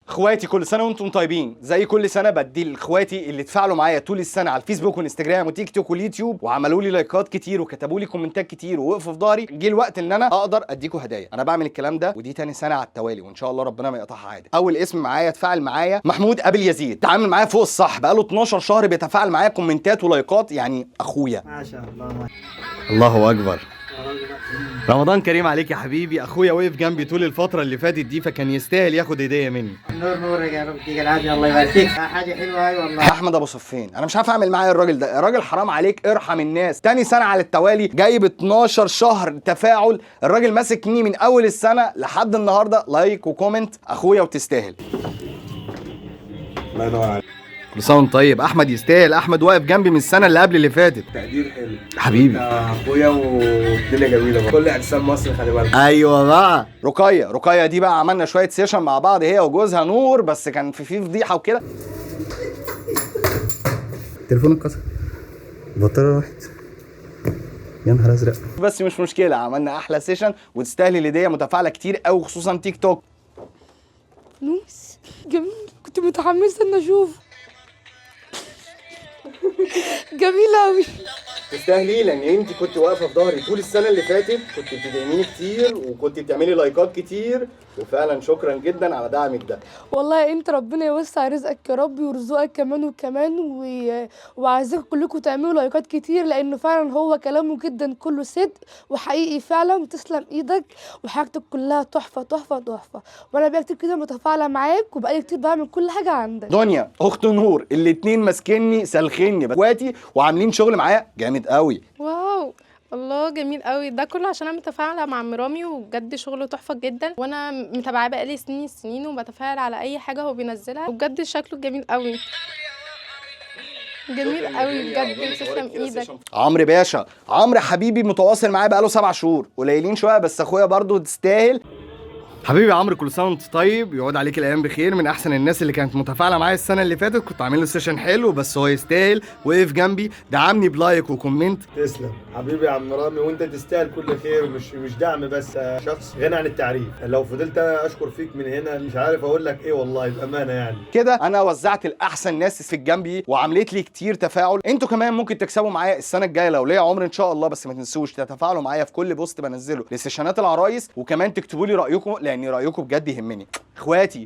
اخواتي كل سنه وانتم طيبين. زي كل سنه بدي لاخواتي اللي اتفاعلوا معايا طول السنه على الفيسبوك وانستجرام وتيك توك واليوتيوب وعملوا لي لايكات كتير وكتبوا لي كومنتات كتير ووقفوا في ظهري، جه الوقت ان انا اقدر اديكم هدايا. انا بعمل الكلام ده ودي تاني سنه على التوالي، وان شاء الله ربنا ما يقطعها عادي. اول اسم معايا اتفاعل معايا محمود ابل يزيد، تعامل معايا فوق الصح، بقاله 12 شهر بيتفاعل معايا كومنتات ولايكات، يعني اخويا. ما شاء الله. الله اكبر. رمضان كريم عليك يا حبيبي. اخويا وقف جنبي طول الفتره اللي فاتت دي، فكان يستاهل ياخد هديه مني. نور نورك يا رب، يديك العافيه، الله يبارك فيك. حاجه حلوه هاي والله. احمد ابو صفين، انا مش عارف اعمل معايا الراجل ده. الراجل حرام عليك، ارحم الناس. تاني سنه على التوالي جايب 12 شهر تفاعل. الراجل ماسكني من اول السنه لحد النهارده لايك وكومنت. اخويا وتستاهل. الله ينور عليك. كل سنه وانت طيب. احمد يستاهل. احمد واقف جنبي من السنه اللي قبل اللي فاتت. تقدير حلو حبيبي. اخويا والدنيا جميله بقى. كل اجسام مصر خلي بالك. ايوه بقى. رقيه دي بقى عملنا شويه سيشن مع بعض هي وجوزها نور، بس كان في فضيحه وكده. تليفون اتكسر، البطاريه راحت، يا نهار ازرق. بس مش مشكله، عملنا احلى سيشن وتستاهل الهديه. متفاعله كتير قوي خصوصا تيك توك. نوس جميل، كنت متحمسه ان اشوفه. جميل قوي. تستاهلي، لان انت كنت واقفه في ظهري طول السنه اللي فاتت، كنت بتدعميني كتير وكنت بتعملي لايكات كتير، وفعلا شكرا جدا على دعمك ده. والله انت ربنا يوسع رزقك يا رب ويرزقك كمان وكمان وعايزاكم كلكم تعملوا لايكات كتير، لانه فعلا هو كلامه جدا كله صدق وحقيقي فعلا، وتسلم ايدك وحاجتك كلها تحفه تحفه تحفه. وانا بقى كتير كده متفاعله معاك وبقالي كتير بعمل كل حاجه عندك. دنيا اخت نور، الاتنين ماسكيني سالخيني اخواتي وعاملين شغل معايا جامد قوي. واو، الله جميل قوي. ده كله عشان انا متفاعله مع عم رامي، وبجد شغله تحفه جدا، وانا متابعاه بقالي سنين وبتفاعل على اي حاجه هو بينزلها، وبجد شكله جميل قوي. جميل قوي بجد، تسلم ايدك. عمرو باشا، عمرو حبيبي متواصل معايا بقاله 7 شهور، قليلين شويه بس اخويا برضه تستاهل. حبيبي عمرو، كل سنه وانت طيب، يقعد عليك الايام بخير. من احسن الناس اللي كانت متفاعله معايا السنه اللي فاتت، كنت عامل له سيشن حلو بس هو يستاهل. وقف جنبي دعمني بلايك وكومنت. تسلم حبيبي يا عم رامي، وانت تستاهل كل خير، مش دعم بس، شخص غني عن التعريف. لو فضلت اشكر فيك من هنا مش عارف اقول لك ايه والله، بامانه يعني. كده انا وزعت الاحسن ناس في جنبي وعملت لي كتير تفاعل. انتوا كمان ممكن تكسبوا معايا السنه الجايه لو ليا عمر ان شاء الله، بس ما تنسوش تتفاعلوا معايا في كل بوست بنزله لسيشنات العرايس، وكمان تكتبوا لي رايكم لان رايكم بجد يهمني. اخواتي